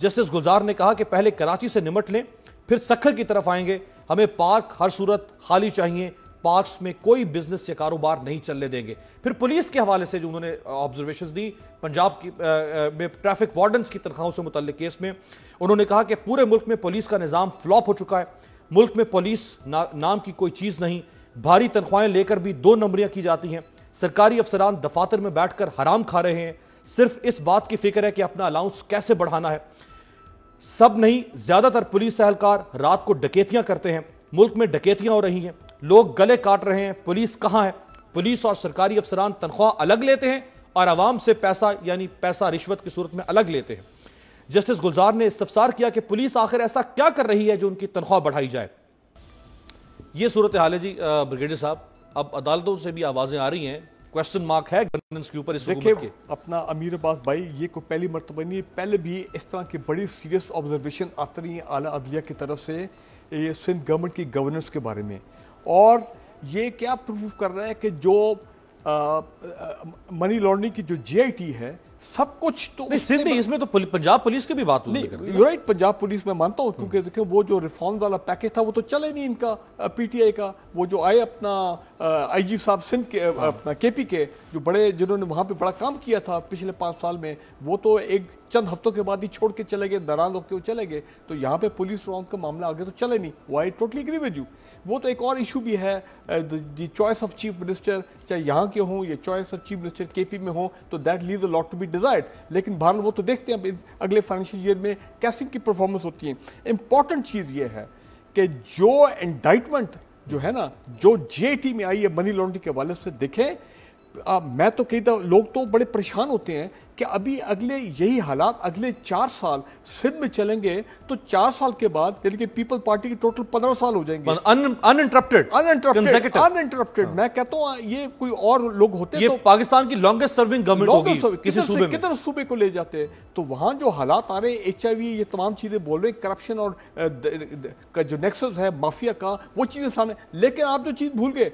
جسٹس گلزار نے کہا کہ پہلے کراچی سے نمٹ لیں, پھر سکھر کی طرف آئیں گے, ہمیں پارک ہر صورت خالی چاہیے, پارکس میں کوئی بزنس یا کاروبار نہیں چلنے دیں گے. پھر پولیس کے حوالے سے جو انہوں نے آبزرویشنز دی پنجاب کی میں ٹریفک وارڈنز کی تنخواہوں سے متعلق کیس میں, انہوں نے کہا کہ پورے ملک میں پولیس کا نظام فلاپ ہو چکا ہے, ملک میں پولیس نام کی کوئی چیز نہیں, بھاری تنخواہیں لے کر بھی 2 نمبریاں کی جاتی ہیں, سرکاری افسران دفاتر میں بیٹھ کر حرام کھا رہے ہیں, صرف اس بات کی فکر ہے کہ اپنا الاؤنس کیسے بڑھانا ہے. سب نہیں, زیادہ تر پولیس اہلکار رات کو ڈکیتیاں کرتے ہیں, ملک میں ڈکیتیاں ہو رہی ہیں, لوگ گلے کاٹ رہے ہیں, پولیس کہاں ہے؟ پولیس اور سرکاری افسران تنخواہ الگ لیتے ہیں اور عوام سے پیسہ یعنی پیسہ رشوت کی صورت میں الگ لیتے ہیں. جسٹس گلزار نے استفسار کیا کہ پولیس آخر ایسا کیا کر رہی ہے جو ان کی تنخواہ بڑھائی جائے. یہ صورتحال ہے جی بریگیڈیئر صاحب. اب عدالتوں سے بھی آوازیں آ رہی ہیں, کویسچن مارک ہے گورننس کے اوپر اس حکومت کے. اپنا امیر عباس بھائی, یہ کوئی پہلی مرتبہ نہیں, پہلے بھی اس طرح کی بڑی سیریس آبزرویشن آتی رہی ہیں اعلیٰ عدلیہ کی طرف سے یہ سندھ گورنمنٹ کی گورننس کے بارے میں, اور یہ کیا پروف کر رہا ہے کہ جو منی لانڈرنگ کی جو جی آئی ٹی ہے سب کچھ تو اس میں تو پنجاب پولیس کی بھی بات ہوئی ہے. رائٹ, پنجاب پولیس میں مانتا ہوں, کیونکہ دیکھیں وہ جو ریفارم والا پیکیج تھا وہ تو چلے نہیں ان کا پی ٹی آئی کا. وہ جو آئے اپنا آئی جی صاحب سندھ کے اپنا کے پی کے جو بڑے جنہوں نے وہاں پہ بڑا کام کیا تھا پچھلے 5 سال میں, وہ تو ایک چند ہفتوں کے بعد ہی چھوڑ کے چلے گئے, ناراض ہو کے چلے گئے. تو یہاں پہ پولیس راؤنڈ کا معاملہ آگے تو چلے نہیں. وہ I totally agree with you. وہ تو ایک اور ایشو بھی ہے, the choice of chief minister, چاہے یہاں کے ہوں یا چوائس آف چیف منسٹر کے پی میں ہوں, تو that leaves a lot to be desired. لیکن بہرحال وہ تو دیکھتے ہیں اگلے فائنینشیل ایئر میں کیسی کی پرفارمنس ہوتی ہے. امپورٹنٹ چیز یہ ہے کہ جو انڈائٹمنٹ جو ہے نا, جو جے آئی ٹی میں آئی ہے منی لانڈرنگ کے حوالے سے, دیکھیں میں تو کہتا ہوں لوگ تو بڑے پریشان ہوتے ہیں کہ ابھی اگلے یہی حالات اگلے 4 سال سندھ میں چلیں گے تو 4 سال کے بعد یعنی کہ پیپل پارٹی کی ٹوٹل 15 سال ہو جائیں گے انٹرپٹڈ. میں کہتا ہوں یہ کوئی اور لوگ ہوتے یہ پاکستان کی لانگسٹ سرونگ گورنمنٹ ہوگی کسی صوبے میں, کتنے صوبے کو لے جاتے ہیں. تو وہاں جو حالات آ رہے ہیں, ایچ آئی وی, یہ تمام چیزیں بول رہے ہیں, کرپشن اور جو نیکسس ہے مافیا کا, وہ چیزیں سامنے. لیکن آپ جو چیز بھول گئے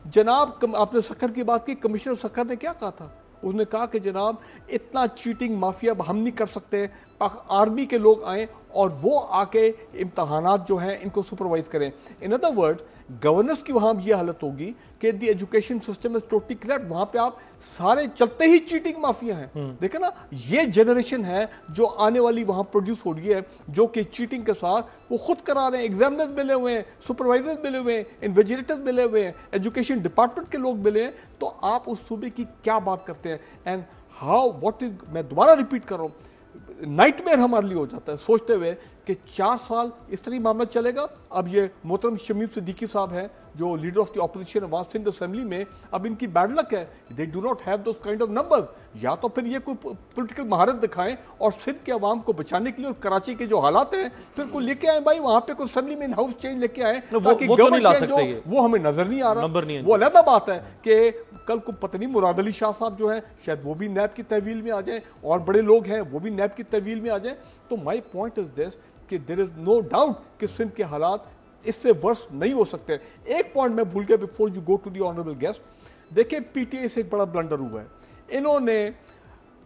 جناب, آپ نے سکھر کی بات کی, کمشنر سکھر نے کیا کہا تھا؟ اس نے کہا کہ جناب اتنا چیٹنگ مافیا ہم نہیں کر سکتے, آرمی کے لوگ آئیں اور وہ آ کے امتحانات جو ہیں ان کو سپروائز کریں. ان ادر ورڈ گورننس کی وہاں یہ حالت ہوگی کہ the education system is totally correct. وہاں پہ آپ سارے چلتے ہی چیٹنگ مافیا ہیں. دیکھیں نا, یہ جنریشن ہے جو آنے والی وہاں پروڈیوس ہو رہی ہے, جو کہ چیٹنگ کے ساتھ وہ خود کرا رہے ہیں. ایگزامنرز ملے ہوئے ہیں, سپروائزرز ملے ہوئے ہیں, انویجیلیٹرز ملے ہوئے ہیں, ایجوکیشن ڈپارٹمنٹ کے لوگ ملے ہیں. تو آپ اس صوبے کی کیا بات کرتے ہیں؟ اینڈ ہاؤ واٹ از, میں دوبارہ ریپیٹ کر رہا ہوں, نائٹ میئر ہمارے لیے ہو جاتا ہے سوچتے ہوئے کہ 4 سال اس طرح معاملہ چلے گا. اب یہ محترم شمیم صدیقی صاحب ہیں جو لیڈر آف دی اپوزیشن وہاں سندھ اسمبلی میں, اب ان کی بیڈ لک ہے, they do not have those kind of numbers. یا تو پھر یہ کوئی پولیٹیکل مہارت دکھائیں اور سندھ کے عوام کو بچانے کے لیے, اور کراچی کے جو حالات ہیں پھر کوئی لے کے آئیں بھائی, وہاں پہ کوئی اسمبلی میں ہاؤس چینج لے کے آئیں, تاکہ گورنمنٹ چینج ہو. وہ ہمیں نظر نہیں آ رہا. وہ علیحدہ بات ہے کہ کل کو پتہ نہیں مراد علی شاہ صاحب جو ہیں شاید وہ بھی نیب کی تحویل میں آ جائیں, اور بڑے لوگ ہیں وہ بھی نیب کی تحویل میں آ جائیں. تو مائی پوائنٹ از دس کہ دیر از نو ڈاؤٹ کہ سندھ کے حالات اس سے ورس نہیں ہو سکتے. ایک پوائنٹ میں بھول گیا before you go to the honourable guest. دیکھیں پی ٹی آئی سے ایک بڑا بلنڈر ہوا ہے. انہوں نے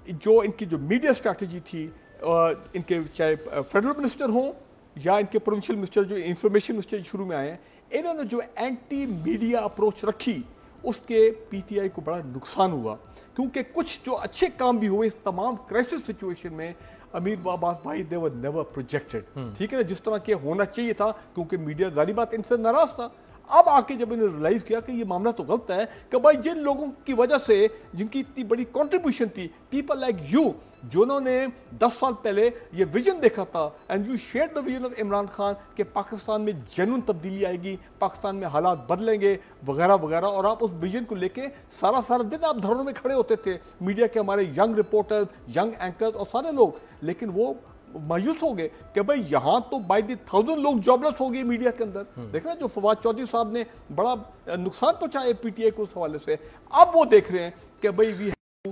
جو ان کی جو میڈیا اسٹریٹجی تھی, ان کے چاہے فیڈرل منسٹر ہوں یا ان کے پروونشل منسٹر جو انفارمیشن منسٹر شروع میں آئے ہیں, انہوں نے جو اینٹی میڈیا اپروچ رکھی اس کے پی ٹی آئی کو بڑا نقصان ہوا. کیونکہ کچھ جو اچھے کام بھی ہوئے اس تمام کرائسس سچویشن میں, امیر عباس بھائی they were never projected. ٹھیک ہے نا, جس طرح کے ہونا چاہیے تھا, کیونکہ میڈیا ظاہری بات ان سے ناراض تھا. اب آ کے جب انہوں نے ریلائز کیا کہ یہ معاملہ تو غلط ہے, کہ بھائی جن لوگوں کی وجہ سے جن کی اتنی بڑی کنٹریبیوشن تھی, پیپل لائک یو, جنہوں نے 10 سال پہلے یہ ویژن دیکھا تھا, and you share the vision of Imran Khan کہ پاکستان میں جنون تبدیلی آئے گی, پاکستان میں حالات بدلیں گے وغیرہ وغیرہ, اور آپ اس ویژن کو لے کے سارا دن آپ دھرنوں میں کھڑے ہوتے تھے, میڈیا کے ہمارے ینگ رپورٹرز, ینگ اینکرز اور سارے لوگ. لیکن وہ مایوس ہو گئے کہ بھئی یہاں تو بائی دی 1000 لوگ جابلس ہو گئے میڈیا کے اندر. دیکھنا جو فواد چودھری صاحب نے بڑا نقصان پہنچایا پی ٹی آئی کو اس حوالے سے. اب وہ دیکھ رہے ہیں کہ بھئی وی ہیو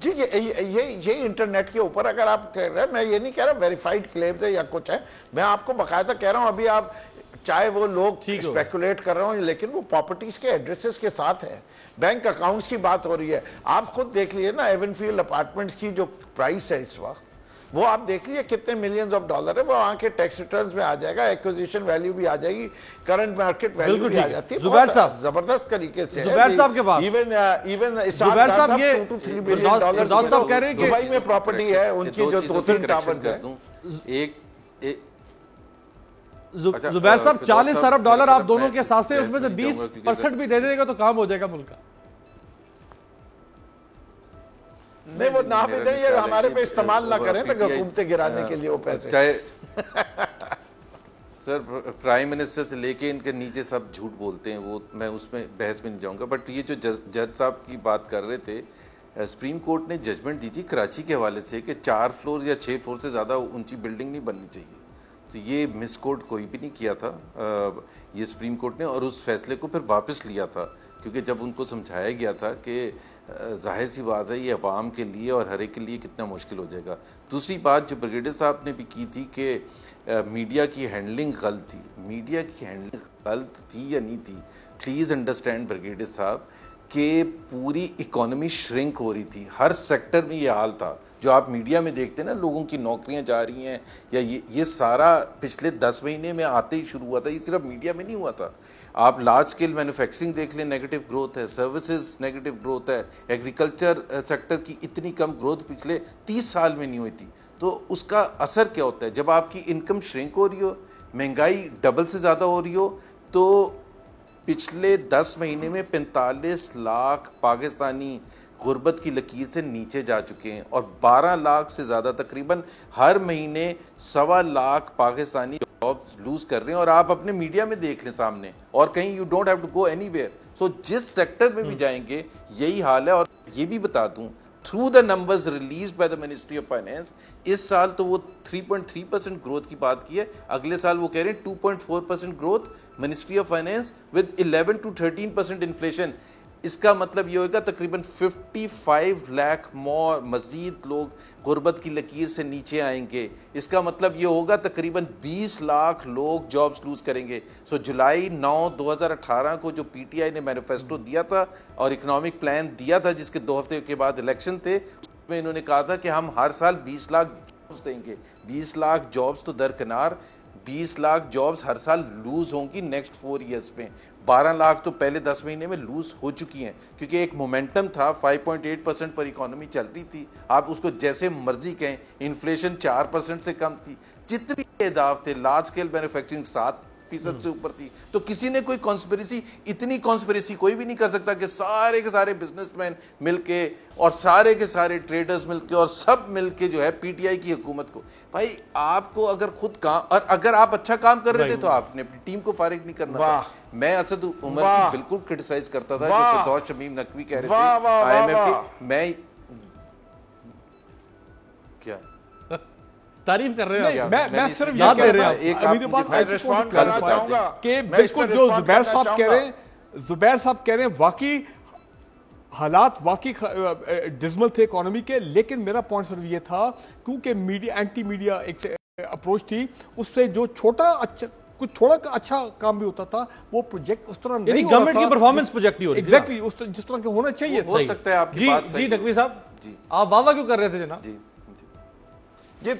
جی یہ انٹرنیٹ کے اوپر اگر آپ کہہ رہے ہیں, میں یہ نہیں کہہ رہا ویریفائڈ کلیمز ہے یا کچھ ہے, میں آپ کو باقاعدہ کہہ رہا ہوں ابھی آپ چاہے وہ لوگ اسپیکولیٹ کر رہے ہوں لیکن وہ پراپرٹیز کے ایڈریسز کے ساتھ ہے, بینک اکاؤنٹس کی بات ہو رہی ہے. آپ خود دیکھ لیے نا ایون فیلڈ اپارٹمنٹس کی جو پرائس ہے اس وقت, وہ آپ دیکھ لیے کتنے ملینز آف ڈالر ہے, وہ وہاں کے ٹیکس ریٹرنز میں آ جائے گا, ایکوزیشن ویلیو بھی آ جائے گی, کرنٹ مارکیٹ ویلیو بھی آ جاتی ہے. زبیر صاحب زبردست طریقے سے زبیر صاحب کے پاس ایون زبیر صاحب یہ فردوس صاحب کہہ رہے ہیں کہ دبئی میں پراپرٹی ہے ان کی جو 2-3 ٹاورز ہیں. ایک زبیر صاحب 40 ارب ڈالر آپ دونوں کے ساتھ اس میں سے 20% بھی دے دے گا تو کام ہو جائے گا ملک کا. نہیں وہ نہ بھی دیں, یہ ہمارے پہ استعمال نہ کریں تو حکومتیں گرانے کے لیے وہ پیسے. چاہے سر پرائم منسٹر سے لے کے ان کے نیچے سب جھوٹ بولتے ہیں, وہ میں اس میں بحث میں نہیں جاؤں گا. بٹ یہ جو جج صاحب کی بات کر رہے تھے, سپریم کورٹ نے ججمنٹ دی تھی کراچی کے حوالے سے کہ 4 فلور یا 6 فلور سے زیادہ اونچی بلڈنگ نہیں بننی چاہیے. تو یہ مس کوٹ کوئی بھی نہیں کیا تھا یہ سپریم کورٹ نے, اور اس فیصلے کو پھر واپس لیا تھا کیونکہ جب ان کو سمجھایا گیا تھا کہ ظاہر سی بات ہے یہ عوام کے لیے اور ہر ایک کے لیے کتنا مشکل ہو جائے گا. دوسری بات جو بریگیڈیئر صاحب نے بھی کی تھی کہ میڈیا کی ہینڈلنگ غلط تھی. میڈیا کی ہینڈلنگ غلط تھی یا نہیں تھی, پلیز انڈرسٹینڈ بریگیڈیئر صاحب کہ پوری اکانومی شرنک ہو رہی تھی, ہر سیکٹر میں یہ حال تھا. جو آپ میڈیا میں دیکھتے ہیں نا, لوگوں کی نوکریاں جا رہی ہیں یا یہ سارا پچھلے 10 مہینے میں آتے ہی شروع ہوا تھا. یہ صرف میڈیا میں نہیں ہوا تھا. آپ لارج سکیل مینوفیکچرنگ دیکھ لیں, نیگیٹو گروتھ ہے, سروسز نیگیٹو گروتھ ہے, ایگریکلچر سیکٹر کی اتنی کم گروتھ پچھلے 30 سال میں نہیں ہوئی تھی. تو اس کا اثر کیا ہوتا ہے جب آپ کی انکم شرنک ہو رہی ہو, مہنگائی ڈبل سے زیادہ ہو رہی ہو. تو پچھلے 10 مہینے میں 45 لاکھ پاکستانی غربت کی لکیر سے نیچے جا چکے ہیں, اور 12 لاکھ سے زیادہ تقریباً ہر مہینے 1.25 لاکھ پاکستانی جابز لوز کر رہے ہیں. اور آپ اپنے میڈیا میں دیکھ لیں سامنے, اور کہیں you don't have to go anywhere. So جس سیکٹر میں بھی جائیں گے یہی حال ہے. اور یہ بھی بتا دوں, through the numbers released by the ministry of finance, اس سال تو وہ 3.3% گروتھ کی بات کی ہے, اگلے سال وہ کہہ رہے ہیں 2.4% growth ministry of finance with 11 to 13% inflation. اس کا مطلب یہ ہوگا تقریباً 55 لاکھ مور مزید لوگ غربت کی لکیر سے نیچے آئیں گے. اس کا مطلب یہ ہوگا تقریباً 20 لاکھ لوگ جابز لوز کریں گے. سو جولائی 9 2018 کو جو پی ٹی آئی نے مینیفیسٹو دیا تھا اور اکنامک پلان دیا تھا, جس کے 2 ہفتے کے بعد الیکشن تھے, اس میں انہوں نے کہا تھا کہ ہم ہر سال 20 لاکھ جابز دیں گے. 20 لاکھ جابز تو درکنار, 20 لاکھ جابز ہر سال لوز ہوں گی نیکسٹ 4 ایئرس میں. 12 لاکھ تو پہلے 10 مہینے میں لوز ہو چکی ہیں, کیونکہ ایک مومنٹم تھا, 5.8% پر اکانومی چل رہی تھی. آپ اس کو جیسے مرضی کہیں, انفلیشن 4% سے کم تھی, جتنی اہداف تھے, لارج اسکیل مینوفیکچرنگ 7% سے اوپر تھی. تو کسی نے کوئی کانسپریسی, اتنی کانسپریسی کوئی بھی نہیں کر سکتا کہ سارے کے سارے بزنس مین مل کے اور سارے کے سارے ٹریڈرز مل کے اور سب مل کے جو ہے پی ٹی آئی کی حکومت کو. بھائی آپ کو اگر خود کام, اور اگر آپ اچھا کام کر رہے تھے تو آپ نے اپنی ٹیم کو فارغ نہیں کرنا تھا. میں اسد عمر کی بالکل کرٹیسائز کرتا تھا, جو فردوس شمیم نقوی کہہ رہے تھے آئی ایم ایف کی, میں کیا تعریف کر رہے ہیں, میں صرف یاد دے رہا ہوں کہ بالکل جو زبیر صاحب کہہ رہے ہیں, زبیر صاحب کہہ رہے ہیں واقعی حالات واقعی ڈزمل تھے اکانومی کے. لیکن میرا پوائنٹ صرف یہ تھا کیونکہ میڈیا اینٹی میڈیا ایک اپروچ تھی, اس سے جو چھوٹا اچھا کچھ تھوڑا اچھا کام بھی ہوتا تھا, وہ پروجیکٹ اس طرح نہیں ہوتا. گورنمنٹ کی پرفارمنس پروجیکٹ ہی ہو رہی ہے ایگزیکٹلی جس طرح کے ہونا چاہیے. ہو سکتا ہے آپ کی بات صحیح. جی نقوی صاحب, آپ واہ واہ کیوں کر رہے تھے جناب؟ جی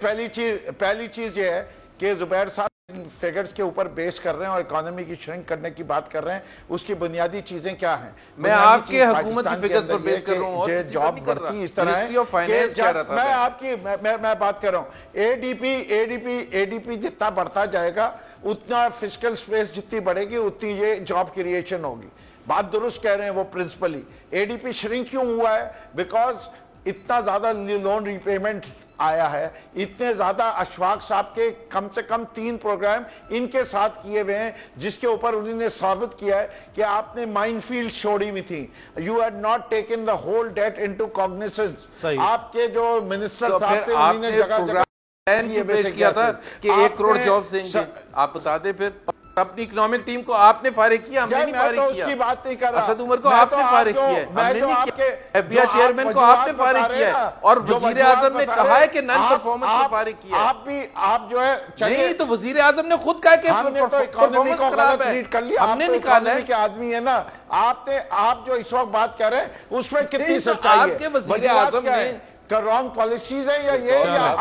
پہلی چیز یہ ہے کہ زبیر صاحب فیگرز کے اوپر بیس کر رہے ہیں اور اکانومی کی شرنک کرنے کی بات کر رہے ہیں. اس کی بنیادی چیزیں کیا ہیں؟ میں آپ کے حکومت کی فیگرز پر بیس کر رہا ہوں, اور جاب بڑھتی اس طرح ہے. میں آپ کی میں بات کر رہا ہوں, اے ڈی پی جتنا بڑھتا جائے گا اتنا فسکل سپیس جتنی بڑھے گی اتنی یہ جاب کریشن ہوگی. بات درست کہہ رہے ہیں وہ پرنسپلی. اے ڈی پی شرنک کیوں ہوا ہے؟ بیکاز اتنا زیادہ لون ری پیمنٹ آیا ہے, اتنے زیادہ اشفاق صاحب کے کم سے کم 3 پروگرام ان کے ساتھ کیے ہوئے ہیں, جس کے اوپر انہوں نے ثابت کیا ہے کہ آپ نے مائن فیلڈ چھوڑی ہوئی تھی. You had not taken the whole debt into cognizance. آپ کے جو منسٹر صاحب تھے انہوں نے جگہ جگہ پیش کیا تھا کہ 1 کروڑ جابز دیں گے. آپ بتا دیں پھر اپنی اکنامک ٹیم کو آپ نے فارغ کیا، ہم نے نہیں فارغ کیا. اس کی بات نہیں کر رہا. اسد عمر کو آپ نے فارغ کیا ہے، ہم نے نہیں کیا. FBI چیئرمین کو آپ نے فارغ کیا ہے اور وزیر اعظم نے کہا ہے کہ نن پرفارمنس کو فارغ کیا ہے. آپ جو ہے نہیں تو وزیر اعظم نے خود کہا کہ پرفارمنس خراب ہے، ہم نے نکالا ہے. کہ آدمی ہے نا، آپ جو اس وقت بات کر رہے ہیں اس میں کتنی سچائی ہے؟ آپ کے وزیر اعظم نے رانگ پالیسیز ہیں یا یہ، یا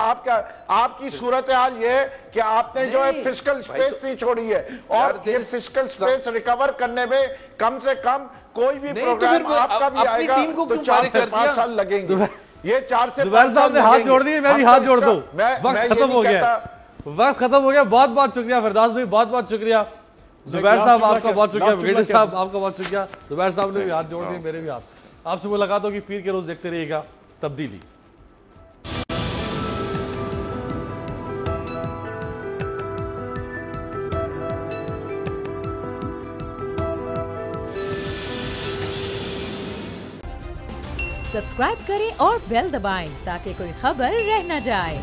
آپ کی صورتحال یہ ہے کہ آپ نے جو ہے فسکل سپیس نہیں چھوڑی ہے، اور یہ فسکل سپیس ریکور کرنے میں کم سے کم کوئی بھی پروگرام آپ کا بھی آئے گا تو 4 سے 5 سال لگیں گے. یہ 4 سے 5 سال زبیر صاحب نے ہاتھ جوڑ دیے، میں بھی ہاتھ جوڑ دوں. وقت ختم ہو گیا، وقت ختم ہو گیا. بہت بہت شکریہ فردوس بھائی، بہت بہت شکریہ. زبیر صاحب آپ کا بہت شکریہ، ویڈیو صاحب آپ کا بہت شکریہ. زبیر صاحب نے بھی ہاتھ جوڑ دیے، میرے بھی ہاتھ. آپ سے ملاقات ہوگی پیر کے روز. دیکھتے رہیے گا تبدیلی. سبسکرائب کریں اور بیل دبائیں تاکہ کوئی خبر رہ نہ جائے.